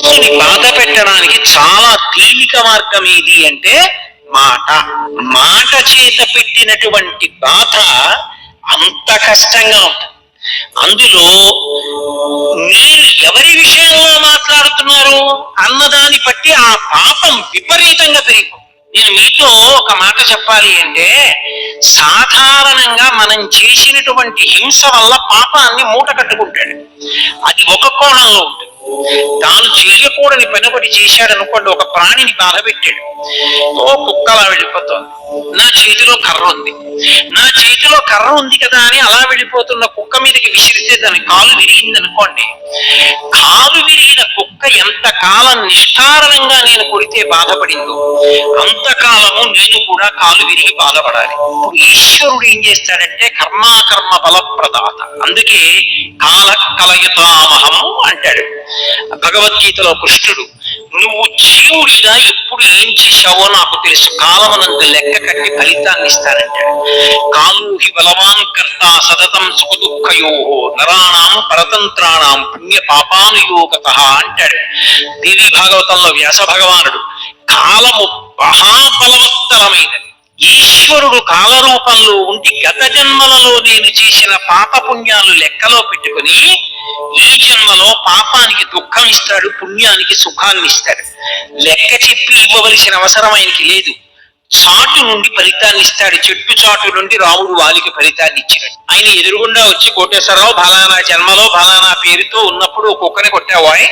మనస్సుని బాధ పెట్టడానికి చాలా తేలిక మార్గం ఏది అంటే మాట. మాట చేత పెట్టినటువంటి బాధ అంత కష్టంగా ఉంటుంది. అందులో నేను ఎవరి విషయంలో మాట్లాడుతున్నారు అన్నదాన్ని బట్టి ఆ పాపం విపరీతంగా పెరిగిపోతుంది. నేను మీతో ఒక మాట చెప్పాలి అంటే, సాధారణంగా మనం చేసినటువంటి హింస వల్ల పాపాన్ని మూట కట్టుకుంటాడు. అది ఒక కోణంలో ఉంటుంది. తాను చెయ్యకూడని పని ఒకటి చేశాడు అనుకోండి, ఒక ప్రాణిని బాధ పెట్టాడు. ఓ కుక్కలా వెళ్ళిపోతుంది, నా చేతిలో కర్ర ఉంది, నా చేతిలో కర్ర ఉంది కదా అని అలా వెళ్ళిపోతున్న కుక్క మీదకి విసిరితే దాని కాలు విరిగింది అనుకోండి. కాలు విరిగిన కుక్క ఎంతకాలం నిష్కారణంగా నేను కొడితే బాధపడిందో అంతకాలము నేను కూడా కాలు విరిగి బాధపడాలి. ఈశ్వరుడు ఏం చేస్తాడంటే కర్మాకర్మ బలప్రదాత. అందుకే కాల కలయుతామహం అంటాడు భగవద్గీతలో కృష్ణుడు. నువ్వు జీవుడిగా ఎప్పుడు ఏం చేశావో నాకు తెలుసు, కాలమనందు లెక్క కట్టి ఫలితాన్ని ఇస్తానంటాడు. కాలూహి బలవాన్ కర్త సతతం సుఖ దుఃఖయో నరాణం పరతంత్రాణం పుణ్య పాపానుయోగత అంటాడు. దేవి భాగవతంలో వ్యాస భగవానుడు కాలము మహాబలవత్తరమైనది. ఈశ్వరుడు కాలరూపంలో ఉండి గత జన్మలలో నేను చేసిన పాప పుణ్యాలు లెక్కలో పెట్టుకుని ఈ జన్మలో పాపానికి దుఃఖం ఇస్తాడు, పుణ్యానికి సుఖాన్ని ఇస్తాడు. లెక్క చెప్పి ఇవ్వవలసిన అవసరం ఆయనకి లేదు. చాటు నుండి ఫలితాన్ని ఇస్తాడు. చెట్టు చాటు నుండి రాముడు వాలికి ఫలితాన్ని ఇచ్చినట్టు. ఆయన ఎదురుగుండా వచ్చి కోటేశ్వరరావు ఫలానా జన్మలో ఫలానా పేరుతో ఉన్నప్పుడు కుక్కని కొట్టావాయ్,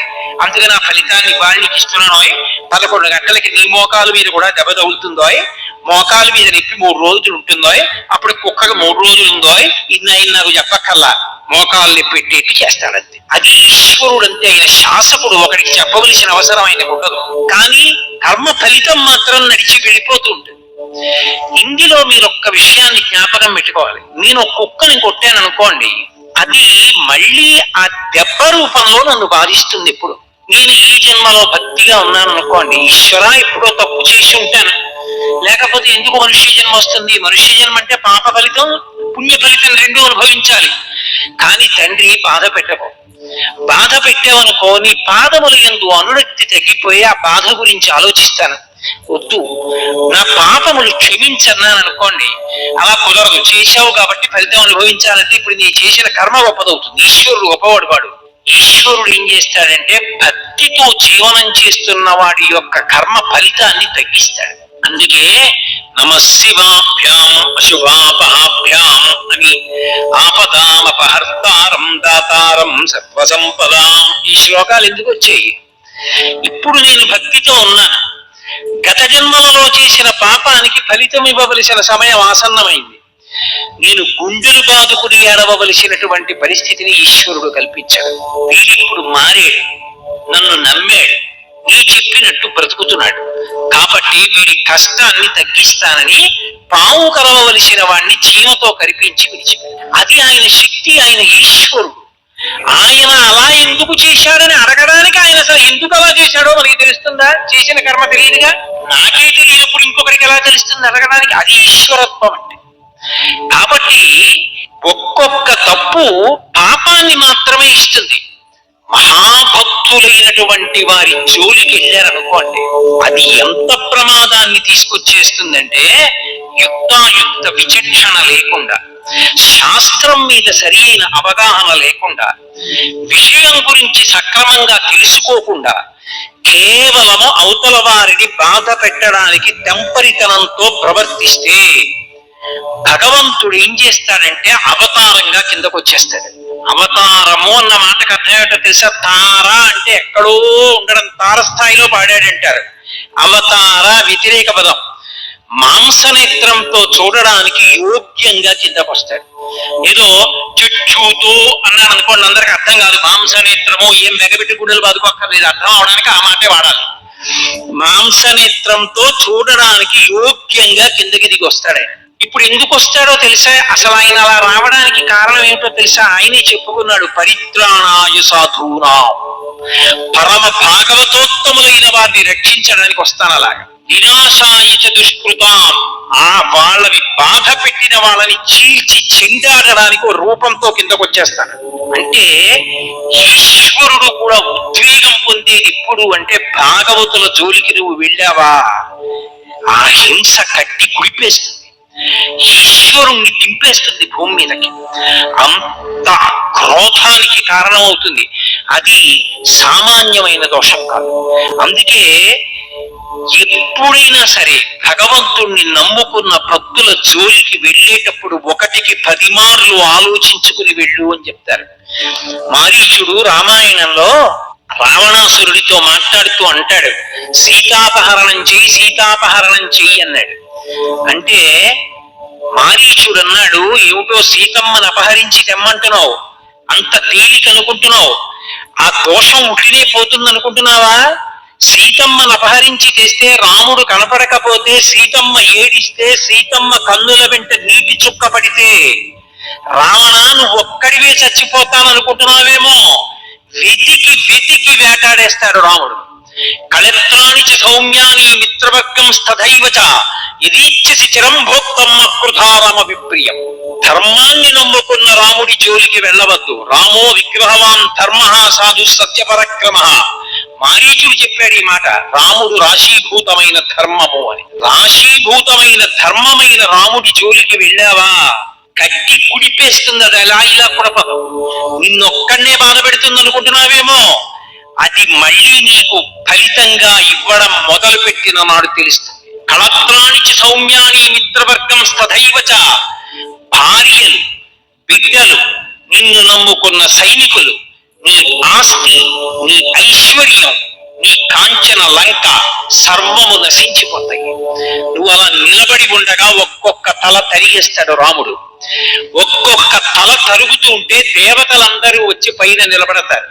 అందుకే నా ఫలితాన్ని వాడికి ఇస్తున్నానోయ్, 11 గంటలకి నీ మోకాలు మీద కూడా దెబ్బ తగులుతుందోయ్, మోకాలు మీద నొప్పి 3 రోజులు ఉంటుందోయ్, అప్పుడు కుక్కకు 3 రోజులు ఉందోయ్, ఇది ఆయన నాకు చెప్పక్కల్లా మోకాలు పెట్టేట్టు చేస్తాడంతే. అది ఈశ్వరుడు అంతే. ఆయన శాసకుడు, ఒకడికి చెప్పవలసిన అవసరం ఆయనకు ఉండదు. కానీ కర్మ ఫలితం మాత్రం నడిచి వెళ్ళిపోతూ ఉంటుంది. ఇందులో మీరు ఒక్క విషయాన్ని జ్ఞాపకం పెట్టుకోవాలి. నేను కుక్కని కొట్టాను అనుకోండి, అది మళ్ళీ ఆ దెబ్బ రూపంలో నన్ను బాధిస్తుంది. ఎప్పుడు నేను ఈ జన్మలో భక్తిగా ఉన్నాను అనుకోండి, ఈశ్వర ఎప్పుడో తప్పు చేసి ఉంటాను, లేకపోతే ఎందుకు మనుష్య జన్మ వస్తుంది? మనుష్య జన్మ అంటే పాప ఫలితం పుణ్య ఫలితం రెండు అనుభవించాలి. కానీ తండ్రి బాధ పెట్టకు, బాధ పెట్టావనుకో నీ పాదములు యందు అనురక్తి తగ్గిపోయి ఆ బాధ గురించి ఆలోచిస్తాను. వద్దు, నా పాపములు క్షమించన్నాను అనుకోండి, అలా కుదరదు. చేశావు కాబట్టి ఫలితం అనుభవించాలంటే ఇప్పుడు నీ చేసిన కర్మ గొప్పదవుతుంది. ఈశ్వరుడు గొప్పవాడు. ఈశ్వరుడు ఏం చేస్తాడంటే భక్తితో జీవనం చేస్తున్న వాడి యొక్క కర్మ ఫలితాన్ని తగ్గిస్తాడు. అందుకే నమశివాభ్యాం అశుభాపహాభ్యాం అని ఆపదామపహర్తారం దాతారం సర్వసంపదాం ఈ శ్లోకాలు ఎందుకు వచ్చాయి? ఇప్పుడు నేను భక్తితో ఉన్నాను, గత జన్మలలో చేసిన పాపానికి ఫలితం ఇవ్వవలసిన సమయం ఆసన్నమైంది. నేను గుండెలు బాదుకుని ఏడవలసినటువంటి పరిస్థితిని ఈశ్వరుడు కల్పించాడు. వీడిప్పుడు మారాడు, నన్ను నమ్మాడు, నీ చెప్పినట్టు బ్రతుకుతున్నాడు. కాబట్టి వీడి కష్టాన్ని తగ్గిస్తానని పాము కలవవలసిన వాడిని చీమతో కరిపించి విడిచిపెట్టాడు. అది ఆయన శక్తి, ఆయన ఈశ్వరుడు. ఆయన అలా ఎందుకు చేశాడని అడగడానికి ఆయన అసలు ఎందుకు అలా చేశాడో మనకి తెలుస్తుందా? చేసిన కర్మ తెలియదుగా. నాకే తెలియనప్పుడు ఇంకొకరికి ఎలా తెలుస్తుంది అడగడానికి? అది ఈశ్వరత్వం అంటే. కాబట్టి ఒక్కొక్క తప్పు పాపాన్ని మాత్రమే ఇస్తుంది. మహాభక్తులైనటువంటి వారి జోలికి వెళ్ళారనుకోండి, అది ఎంత ప్రమాదాన్ని తీసుకొచ్చేస్తుందంటే యుక్తాయుక్త విచక్షణ లేకుండా, శాస్త్రం మీద సరైన అవగాహన లేకుండా, విషయం గురించి సక్రమంగా తెలుసుకోకుండా, కేవలము అవతల వారిని బాధ పెట్టడానికి తెంపరితనంతో ప్రవర్తిస్తే భగవంతుడు ఏం చేస్తాడంటే అవతారంగా కిందకు వచ్చేస్తాడు. అవతారము అన్న మాటకు అర్థం ఏంటో తెలుసా? తార అంటే ఎక్కడో ఉండడం, తారస్థాయిలో పాడాడంటారు. అవతార వ్యతిరేక పదం. మాంసనేత్రంతో చూడడానికి యోగ్యంగా కిందకు వస్తాడు. ఏదో చక్షుతో అన్నాను అనుకోండి, అందరికి అర్థం కాదు. మాంసనేత్రము ఏం మెగబెట్టి గుండెలు బాదుకోక్కర్లేదు, అర్థం అవడానికి ఆ మాటే వాడాలి. మాంసనేత్రంతో చూడడానికి యోగ్యంగా కిందకి దిగి వస్తాడు ఆయన. ఇప్పుడు ఎందుకు వస్తాడో తెలుసా? అసలు ఆయన అలా రావడానికి కారణం ఏమిటో తెలుసా? ఆయనే చెప్పుకున్నాడు, పరిత్రాణాయ సాధూనాం, పరమ భాగవతోత్తములైన వారిని రక్షించడానికి వస్తాను. అలాగా వినాశాయ చ దుష్కృతాం, ఆ వాళ్ళని బాధ పెట్టిన వాళ్ళని చీల్చి చెండాడడానికి రూపంతో కిందకు వచ్చేస్తాను. అంటే ఈశ్వరుడు కూడా ఉద్వేగం పొందేది ఎప్పుడు అంటే భాగవతుల జోలికి నువ్వు వెళ్ళావా, ఆ హింస కట్టి కుడిపేస్తుంది, ఈశ్వరుణ్ణి దింపేస్తుంది భూమి మీదకి. అంత క్రోధానికి కారణమవుతుంది. అది సామాన్యమైన దోషం కాదు. అందుకే ఎప్పుడైనా సరే భగవంతుణ్ణి నమ్ముకున్న భక్తుల జోలికి వెళ్ళేటప్పుడు 1కి 10 మార్లు ఆలోచించుకుని వెళ్ళు అని చెప్తారు. మారీచుడు రామాయణంలో రావణాసురుడితో మాట్లాడుతూ అంటాడు, సీతాపహరణం చెయ్యి, సీతాపహరణం చెయ్యి అన్నాడు. అంటే మారీచుడు అన్నాడు, ఏమిటో సీతమ్మను అపహరించి తెమ్మంటున్నావు, అంత తేలిక అనుకుంటున్నావు, ఆ దోషం ఉట్టినే పోతుంది అనుకుంటున్నావా? సీతమ్మను అపహరించి తెస్తే రాముడు కనపడకపోతే, సీతమ్మ ఏడిస్తే, సీతమ్మ కన్నుల వెంట నీటి చుక్క పడితే, రావణ నువ్వు ఒక్కడివే చచ్చిపోతాననుకుంటున్నావేమో, వెతికి వెతికి వేటాడేస్తాడు రాముడు. కళత్రాణి చ సౌమ్యాని మిత్రవర్గం స్తథైవచ యదీచ్ఛసి చిరం భోక్తం అకృధారమ విప్రియం. ధర్మాన్ని నమ్ముకున్న రాముడి జోలికి వెళ్ళవద్దు. రామో విగ్రహవాన్ ధర్మ సాధు సత్యపరక్రమ. మారీచుడు చెప్పాడు ఈ మాట, రాముడు రాశీభూతమైన ధర్మము అని. రాశీభూతమైన ధర్మమైన రాముడి జోలికి వెళ్ళావా, కట్టి కుడిపేస్తుంది. అది ఎలా ఇలా కుడపదు, నిన్నొక్కడనే బాధ పెడుతుంది అనుకుంటున్నావేమో, అది మళ్ళీ నీకు ఫలితంగా ఇవ్వడం మొదలు పెట్టిన నాడు తెలుస్తుంది. కళత్రాణి చ సౌమ్యాని మిత్రవర్గం స్తథైవచ. భార్యలు, బిడ్డలు, నిన్ను నమ్ముకున్న సైనికులు, నీ ఆస్తి, నీ ఐశ్వర్యం, నీ కాంచన లంక సర్వము నశించిపోతాయి. నువ్వు అలా నిలబడి ఉండగా ఒక్కొక్క తల తరిగేస్తాడు రాముడు. ఒక్కొక్క తల తరుగుతూ ఉంటే దేవతలందరూ వచ్చి పైన నిలబడతారు.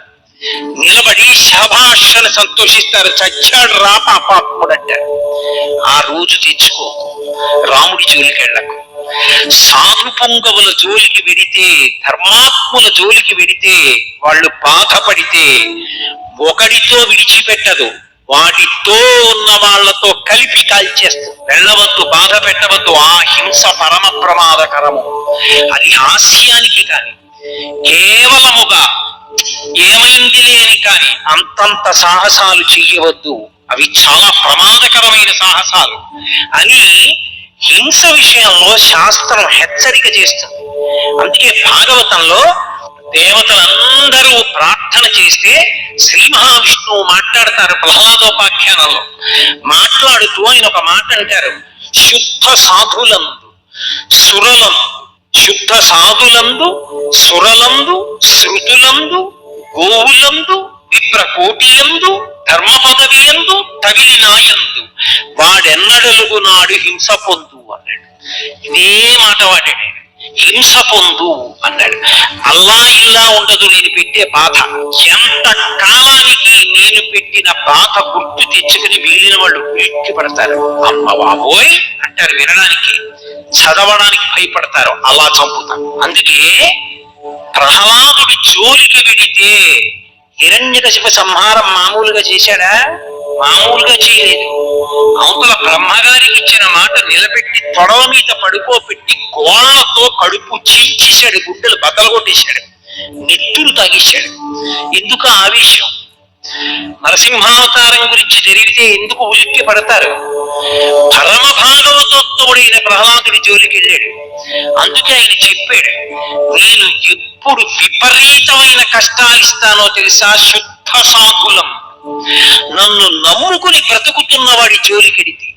నిలబడి శభాషను సంతోషిస్తారు. చచ్చాడు రా పాపాత్ముడంటారు. ఆ రోజు తెచ్చుకో, రాముడి జోలికి వెళ్ళకు. సాధు పుంగవుల జోలికి వెడితే, ధర్మాత్ముల జోలికి వెడితే, వాళ్ళు బాధపడితే ఒకడితో విడిచిపెట్టదు, వాటితో ఉన్న వాళ్లతో కలిపి కాల్చేస్తుంది. వెళ్ళవద్దు, బాధ పెట్టవద్దు. ఆ హింస పరమ ప్రమాదకరము. అది హాస్యానికి కాని, కేవలముగా ఏమైంది లేని కాని అంతంత సాహసాలు చెయ్యవద్దు. అవి చాలా ప్రమాదకరమైన సాహసాలు అని హింస విషయంలో శాస్త్రం హెచ్చరిక చేస్తుంది. అందుకే భాగవతంలో దేవతలందరూ ప్రార్థన చేస్తే శ్రీ మహావిష్ణువు మాట్లాడతారు. ప్రహ్లాదోపాఖ్యానంలో మాట్లాడుతూ ఆయన ఒక మాట అంటారు, శుద్ధ సాధులందు సురలందు, శుద్ధ సాధులందు సురలందు శృతులందు గోవులందు విప్రకోటియందు ధర్మ పదవియందు తగిలి నాయందు వాడెన్నడలుగు నాడు హింస పొందు అన్నాడు. ఇదే మాట వాడాడు. హింస పొందు అన్నాడు. అల్లా ఇల్లా ఉండదు నేను పెట్టే బాధ. ఎంత కాలానికి నేను పెట్టిన బాధ గుర్తు తెచ్చుకుని మిగిలిన వాళ్ళు వీక్కి పడతారు. అమ్మ బాబోయ్ అంటారు, వినడానికి చదవడానికి భయపడతారు, అలా చంపుతారు. అందుకే ప్రహ్లాదుడి జోలికి వెడితే హిరణ్యకశిప సంహారం మామూలుగా చేశాడా? మామూలుగా చేయలేదు. అవతల బ్రహ్మగారికి ఇచ్చిన మాట నిలబెట్టి తొడవ మీద పడుకోబెట్టి గోళ్లతో కడుపు చీల్చేశాడు, గుడ్డలు బద్దలు కొట్టేశాడు, నెత్తురు తాగేశాడు. ఎందుకు ఆవేశం? నరసింహావతారం గురించి జరిగితే ఎందుకు ఉలిక్కి పడతారు? పరమ భాగవతోత్తముడైన ప్రహ్లాదుడి జోలికి వెళ్ళాడు. అందుకే ఆయన చెప్పాడు, నేను ఎప్పుడు విపరీతమైన కష్టాలు ఇస్తానో తెలుసా? శుద్ధ సాధులం, నన్ను నమ్ముకుని బ్రతుకుతున్న వాడి జోలికెడితే.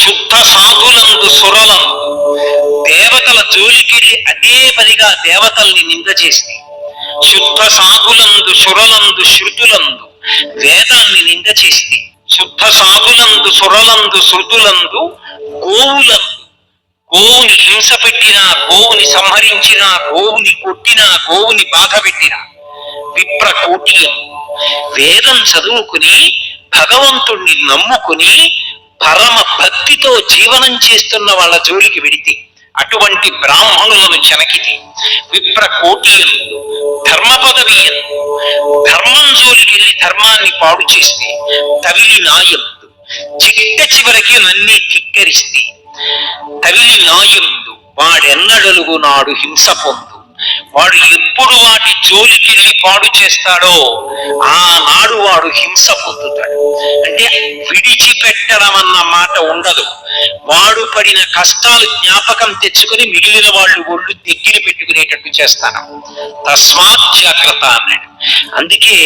శుద్ధ సాధులందు సురలం, దేవతల జోలికెళ్ళి అదే పనిగా దేవతల్ని నింద చేస్తే. శుద్ధ సాధులందు సురలందు శృతులందు, వేదాన్ని నింద చేస్తే. శుద్ధ సాధులందు సురలందు శృతులందు గోవులందు, గోవుని హింస పెట్టినా, గోవుని సంహరించినా, గోవుని కొట్టినా, గోవుని బాధ పెట్టినా. విప్రకోటియం, వేదం చదువుకుని భగవంతుణ్ణి నమ్ముకుని పరమ భక్తితో జీవనం చేస్తున్న వాళ్ళ జోలికి వెడితే, అటువంటి బ్రాహ్మణులను చెనకితే. విప్రకోటియందు, ధర్మ పదవియందు, ధర్మం జోలికి వెళ్ళి ధర్మాన్ని పాడు చేస్తే. తవిలి నాయందు, చిట్ట చివరికి నన్నే ధిక్కరిస్తే. తవిలి నాయందు వాడెన్నడలుగు నాడు హింస పొందు. వాడు ఎప్పుడు వాటి జోలికెళ్ళి పాడు చేస్తాడో ఆనాడు వాడు హింస పొందుతాడు. అంటే విడిచిపెట్టడం అన్న మాట ఉండదు. వాడు పడిన కష్టాలు జ్ఞాపకం తెచ్చుకుని మిగిలిన వాళ్ళు ఒళ్ళు దగ్గర పెట్టుకునేటట్టు చేస్తాను. తస్మాత్ జాగ్రత్త అన్నాడు. అందుకే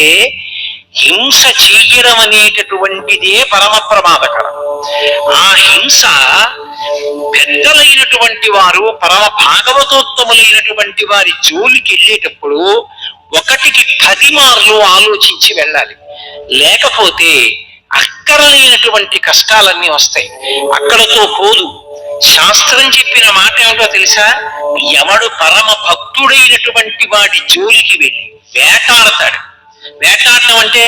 హింస చెయ్యడం అనేటటువంటిదే పరమ ప్రమాదకరం. ఆ హింస పెద్దలైనటువంటి వారు, పరమ భాగవతోత్తములైనటువంటి వారి జోలికి వెళ్ళేటప్పుడు 1కి 10 మార్లు ఆలోచించి వెళ్ళాలి. లేకపోతే అక్కరలేనటువంటి కష్టాలన్నీ వస్తాయి. అక్కడతో పోదు. శాస్త్రం చెప్పిన మాట ఏమిటో తెలుసా? ఎవడు పరమ భక్తుడైనటువంటి వాడి జోలికి వెళ్ళి వేటాడతాడు. వేటాడటం అంటే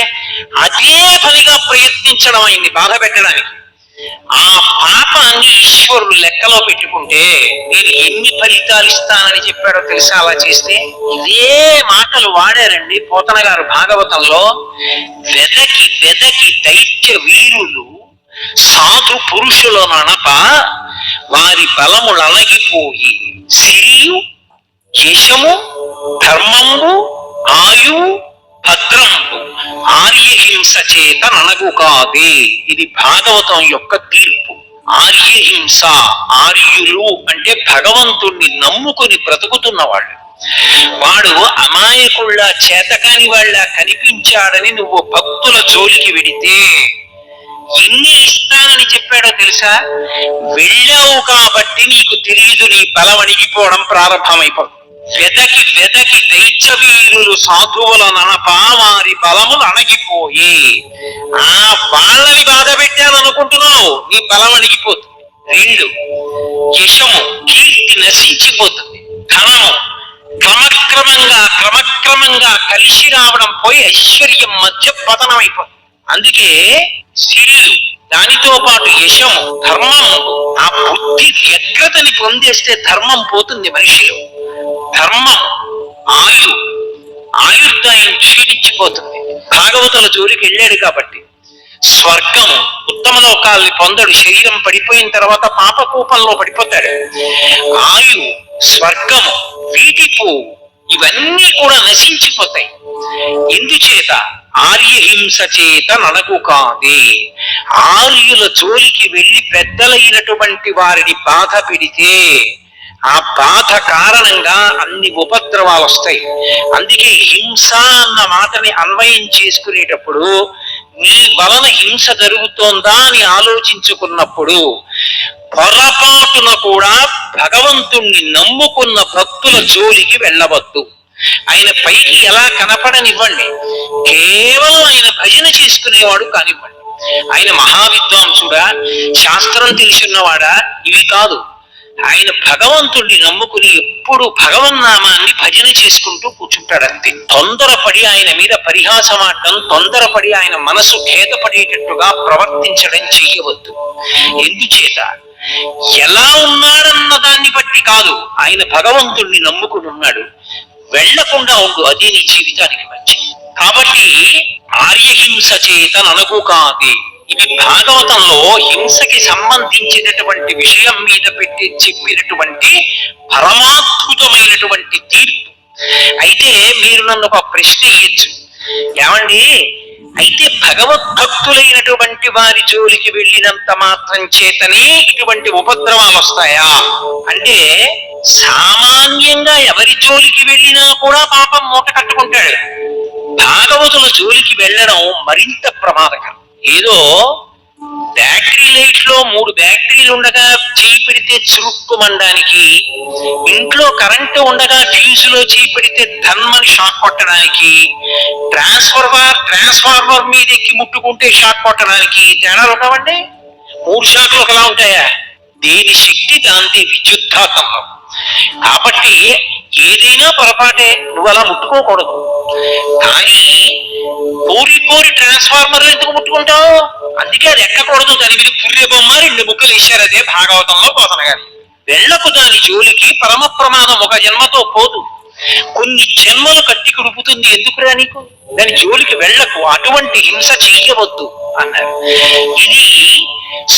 అదే పనిగా ప్రయత్నించడం, ఆయన్ని బాధ పెట్టడానికి. ఆ పాపాన్ని ఈశ్వరుడు లెక్కలో పెట్టుకుంటే నేను ఎన్ని ఫలితాలు ఇస్తానని చెప్పాడో తెలుసా? అలా చేస్తే ఇదే మాటలు వాడారండి పోతన గారు భాగవతంలో. వెదకి వెదకి దైత్య వీరులు సాధు పురుషుల నడప వారి బలములు అణగిపోయి సిరియు యశము ధర్మంబు ఆయు భద్రంబు ఆర్యహింస చేత ననగు కాదే. ఇది భాగవతం యొక్క తీర్పు. ఆర్యహింస, ఆర్యులు అంటే భగవంతుణ్ణి నమ్ముకుని బ్రతుకుతున్న వాళ్ళు. వాడు అమాయకుళ్ళ చేతకాని వాళ్ళ కనిపించాడని నువ్వు భక్తుల జోలికి వెడితే ఎన్ని ఇస్తానని చెప్పాడో తెలుసా? వెళ్ళావు కాబట్టి నీకు తెలియదు నీ బలం అణిగిపోవడం ప్రారంభమైపోతుంది. వెదకి వెదకి దైత్యవీరులు సాధువుల ననప వారి బలములు అణగిపోయి, వాళ్ళని బాధ పెట్టాలనుకుంటున్నావు, నీ బలం అణిగిపోతుంది. 2 యశము, కీర్తి నశించిపోతుంది. ధనము క్రమక్రమంగా కలిసి రావడం పోయి ఐశ్వర్యం మధ్య పతనం అయిపోతుంది. అందుకే సిరియు, దానితో పాటు యశము, ధర్మము, ఆ బుద్ధి వ్యగ్రతని పొందేస్తే ధర్మం పోతుంది మనిషిలో. ధర్మం, ఆయుర్దాయం క్షీణించిపోతుంది. భాగవతుల జోలికి వెళ్ళాడు కాబట్టి స్వర్గము, ఉత్తమ లోకాల్ని పొందడు. శరీరం పడిపోయిన తర్వాత పాపకూపంలో పడిపోతాడు. ఆయు, స్వర్గము, వీటిపు ఇవన్నీ కూడా నశించిపోతాయి. ఎందుచేత? ఆర్యహింస చేత ననగు కాదే. ఆర్యుల జోలికి వెళ్ళి పెద్దలైనటువంటి వారిని బాధ పెడితే ఆ బాధ కారణంగా అన్ని ఉపద్రవాలు వస్తాయి. అందుకే హింస అన్న మాటని అన్వయం చేసుకునేటప్పుడు నీ వలన హింస జరుగుతోందా అని ఆలోచించుకున్నప్పుడు పొరపాటున కూడా భగవంతుణ్ణి నమ్ముకున్న భక్తుల జోలికి వెళ్ళవద్దు. ఆయన పైకి ఎలా కనపడనివ్వండి, కేవలం ఆయన భజన చేసుకునేవాడు కానివ్వండి. ఆయన మహావిద్వాంసుడా, శాస్త్రం తెలిసిన్నవాడా, ఇవి కాదు. ఆయన భగవంతుణ్ణి నమ్ముకుని ఎప్పుడు భగవన్నామాన్ని భజన చేసుకుంటూ కూర్చుంటాడంతే. తొందరపడి ఆయన మీద పరిహాసమాడటం, తొందరపడి ఆయన మనసు ఖేదపడేటట్టుగా ప్రవర్తించడం చెయ్యవద్దు. ఎందుచేత? ఎలా ఉన్నాడన్న దాన్ని బట్టి కాదు, ఆయన భగవంతుణ్ణి నమ్ముకుని ఉన్నాడు. వెళ్లకుండా ఉండు, అది నీ జీవితానికి మంచిది. కాబట్టి ఆర్యహింస చేత ననగు కాదే. ఇవి భాగవతంలో హింసకి సంబంధించినటువంటి విషయం మీద పెట్టి చెప్పినటువంటి పరమాద్భుతమైనటువంటి తీర్పు. అయితే మీరు నన్ను ఒక ప్రశ్న ఇయ్యచ్చు, ఏమండి అయితే భగవద్భక్తులైనటువంటి వారి జోలికి వెళ్ళినంత మాత్రం చేతనే ఇటువంటి ఉపద్రవాలు వస్తాయా అంటే, సామాన్యంగా ఎవరి జోలికి వెళ్ళినా కూడా పాపం మూట కట్టుకుంటాడు. భాగవతుల జోలికి వెళ్ళడం మరింత ప్రమాదకరం. ఏదో బ్యాటరీ లైట్ లో 3 బ్యాటరీలు ఉండగా చేయి పెడితే చురుక్కుమనడానికి, ఇంట్లో కరెంటు ఉండగా ఫ్యూజ్ లో చేయి పెడితే ధన్మని షాక్ కొట్టడానికి, ట్రాన్స్ఫార్మర్ మీద ఎక్కి ముట్టుకుంటే షాక్ కొట్టడానికి తేడాలు ఉండవండి. 3 షాకులు ఒకలా ఉంటాయా? దేని శక్తి దాంది, విద్యుద్ఘాతంలో. కాబట్టి ఏదైనా పొరపాటే, నువ్వు అలా ముట్టుకోకూడదు. కానీ కోరి ట్రాన్స్ఫార్మర్ ఎందుకు ముట్టుకుంటావు? అందుకే అది ఎక్కకూడదు. దాని మీద పుర్రె బొమ్మ 2 ముక్కలు వేశారు. అదే భాగవతంలో పోతన గారి. వెళ్ళకు దాని జోలికి, పరమ ప్రమాదం ఒక జన్మతో పోదు, కొన్ని జన్మలు కట్టి కురుపుతుంది. ఎందుకురా నీకు? దాని జోలికి వెళ్ళకు, అటువంటి హింస చెయ్యవద్దు అన్నారు. ఇది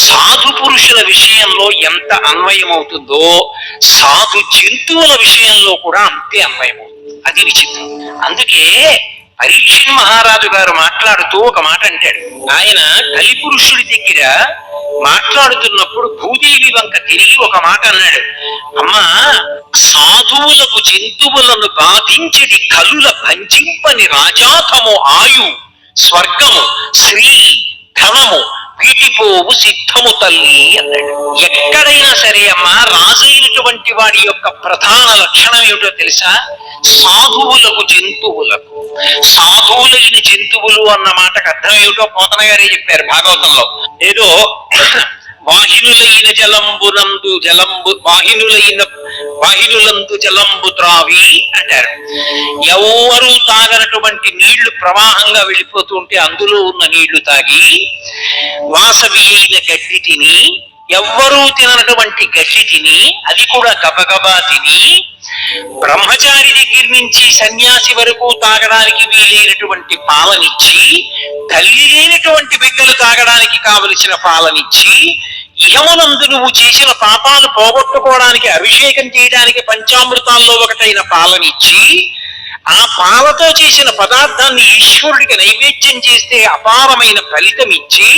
సాధు పురుషుల విషయంలో ఎంత అన్వయమవుతుందో సాధు జంతువుల విషయంలో కూడా అంతే అన్వయమవుతుంది. అది విచిత్రం. అందుకే పరీక్షణ్ మహారాజు గారు మాట్లాడుతూ ఒక మాట అంటాడు. ఆయన కలిపురుషుడి దగ్గర మాట్లాడుతున్నప్పుడు భూదేవి వంక తిరిగి ఒక మాట అన్నాడు. అమ్మా, సాధువులకు జంతువులను బాధించడి కలుల భంజింపని రాజాతము ఆయు స్వర్గము శ్రీ ధనము వీటిపోవు సిద్ధము తల్లి అన్నాడు. ఎక్కడైనా సరే అమ్మా, రాజైనటువంటి వాడి యొక్క ప్రధాన లక్షణం ఏమిటో తెలుసా? సాధువులకు జంతువులకు. సాధువులైన జంతువులు అన్న మాటకు అర్థం ఏమిటో పోతన గారే చెప్పారు భాగవతంలో. ఏదో వాహినులైన వాహినులందు జలంబు త్రావి అంటారు. ఎవరు తాగనటువంటి నీళ్లు ప్రవాహంగా వెళ్ళిపోతూ ఉంటే అందులో ఉన్న నీళ్లు తాగి, వాసవి అయిన గడ్డి తిని, ఎవ్వరూ తిననటువంటి గడ్డి తిని, అది కూడా గబగబా తిని, బ్రహ్మచారి దగ్గర నుంచి సన్యాసి వరకు తాగడానికి వీలైనటువంటి పాలనిచ్చి, తల్లి లేనటువంటి బిడ్డలు తాగడానికి కావలసిన పాలనిచ్చి, ఇహమునందు నువ్వు చేసిన పాపాలు పోగొట్టుకోవడానికి అభిషేకం చేయడానికి పంచామృతాల్లో ఒకటైన పాలనిచ్చి, ఆ పాలతో చేసిన పదార్థాన్ని ఈశ్వరుడికి నైవేద్యం చేస్తే అపారమైన ఫలితం ఇచ్చి,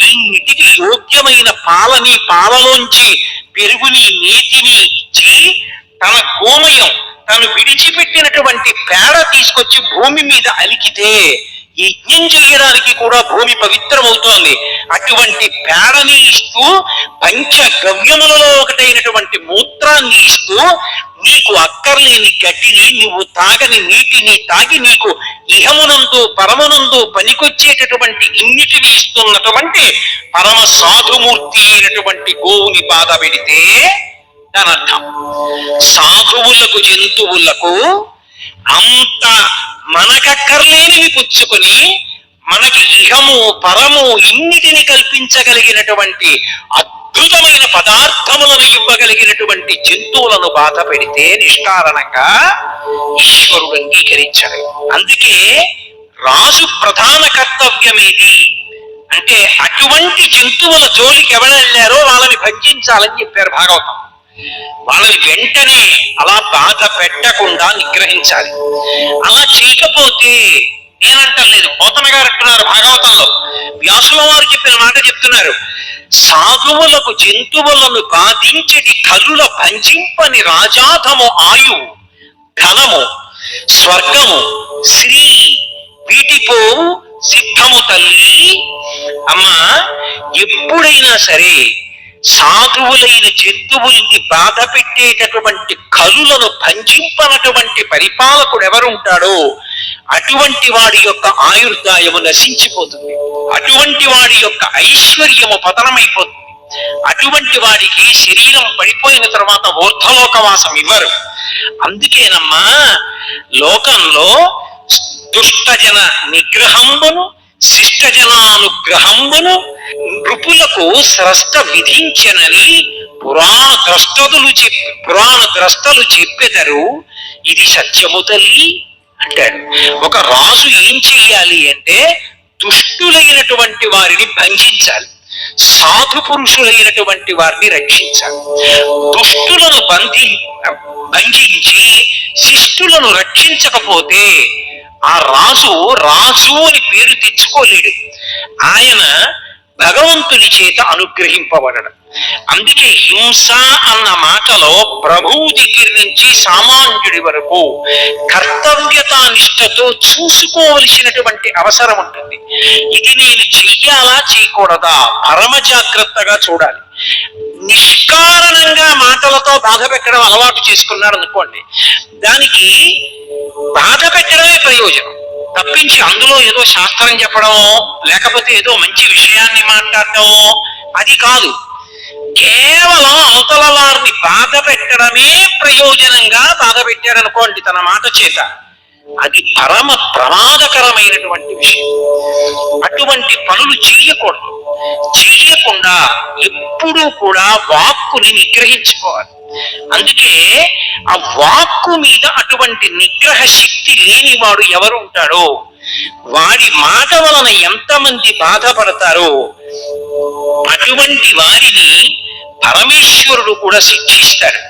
ఈ ఇంటికి యోగ్యమైన పాలని, పాలలోంచి పెరుగుని, నీతిని ఇచ్చి, తన గోమయం, తను విడిచిపెట్టినటువంటి పేడ తీసుకొచ్చి భూమి మీద అలికితే యజ్ఞం చేయడానికి కూడా భూమి పవిత్రమవుతోంది. అటువంటి పేడని ఇస్తూ, పంచ గవ్యములలో ఒకటైనటువంటి మూత్రాన్ని ఇస్తూ, నీకు అక్కర్లేని గడ్డిని, నువ్వు తాగని నీటిని తాగి, నీకు ఇహమునందు పరమునందు పనికొచ్చేటటువంటి ఇన్నిటిని ఇస్తున్నటువంటి పరమ సాధుమూర్తి అయినటువంటి గోవుని బాధ పెడితే దాని అర్థం. సాధువులకు జంతువులకు అంత మనకక్కర్లేనివి పుచ్చుకొని మనకి ఇహము పరము ఇన్నిటిని కల్పించగలిగినటువంటి అద్భుతమైన పదార్థములను ఇవ్వగలిగినటువంటి జంతువులను బాధ పెడితే నిష్కారణంగా ఈశ్వరుడు అంగీకరించాడు. అందుకే రాజు ప్రధాన కర్తవ్యమేది అంటే, అటువంటి జంతువుల జోలికి ఎవరెళ్ళారో వాళ్ళని భంజించాలని చెప్పారు భాగవతం. వాళ్ళని వెంటనే అలా బాధ పెట్టకుండా నిగ్రహించాలి. అలా చేయకపోతే, నేనంటలేదు, పోతన గారు అంటున్నారు భాగవతంలో, వ్యాసుల వారు చెప్పిన మాట చెప్తున్నారు. సాధువులకు జంతువులను బాధించేది కలుల భంజింపని రాజాధము ఆయు ధనము స్వర్గము శ్రీ వీటిపో సిద్ధము తల్లి. అమ్మా, ఎప్పుడైనా సరే సాధువులైన జంతువుల్ని బాధ పెట్టేటటువంటి కలులను భంజింపనటువంటి పరిపాలకుడు ఎవరుంటాడో అటువంటి వాడి యొక్క ఆయుర్దాయము నశించిపోతుంది. అటువంటి వాడి యొక్క ఐశ్వర్యము పతనమైపోతుంది. అటువంటి వాడికి శరీరం పడిపోయిన తర్వాత ఊర్ధ్వలోకవాసం ఇవ్వరు. అందుకేనమ్మా, లోకంలో దుష్టజన నిగ్రహంబును శిష్టజనానుగ్రహంబును నృపులకు స్రష్ట విధించనని పురాణ ద్రష్టలు చెప్పెదరు. ఇది సత్యము తల్లి అంటాడు. ఒక రాజు ఏం చెయ్యాలి అంటే, దుష్టులైనటువంటి వారిని భంజించాలి, సాధు పురుషులైనటువంటి వారిని రక్షించాలి. దుష్టులను భంజించి శిష్టులను రక్షించకపోతే ఆ రాజు అని పేరు తెచ్చుకోలేడు. ఆయన భగవంతుని చేత అనుగ్రహింపబడడం. అందుకే హింస అన్న మాటలో ప్రభువు దగ్గర నుంచి సామాన్యుడి వరకు కర్తవ్యతానిష్టతో చూసుకోవలసినటువంటి అవసరం ఉంటుంది. ఇది నేను చెయ్యాలా చేయకూడదా పరమ జాగ్రత్తగా చూడాలి. నిష్కారణంగా మాటలతో బాధ పెట్టడం అలవాటు చేసుకున్నారు అనుకోండి, దానికి బాధ పెట్టడమే ప్రయోజనం తప్పించి అందులో ఏదో శాస్త్రం చెప్పడమో లేకపోతే ఏదో మంచి విషయాన్ని మాట్లాడటమో అది కాదు. కేవలం అవతల వారిని బాధ పెట్టడమే ప్రయోజనంగా బాధ పెట్టారనుకోండి తన మాట చేత, అది పరమ ప్రమాదకరమైనటువంటి విషయం. అటువంటి పనులు చెయ్యకూడదు. చెయ్యకుండా ఎప్పుడూ కూడా వాక్కుని నిగ్రహించుకోవాలి. అందుకే ఆ వాక్కు మీద అటువంటి నిగ్రహ శక్తి లేనివాడు ఎవరు ఉంటాడో వాడి మాట వలన ఎంతమంది బాధపడతారో అటువంటి వారిని పరమేశ్వరుడు కూడా శిక్షిస్తాడు.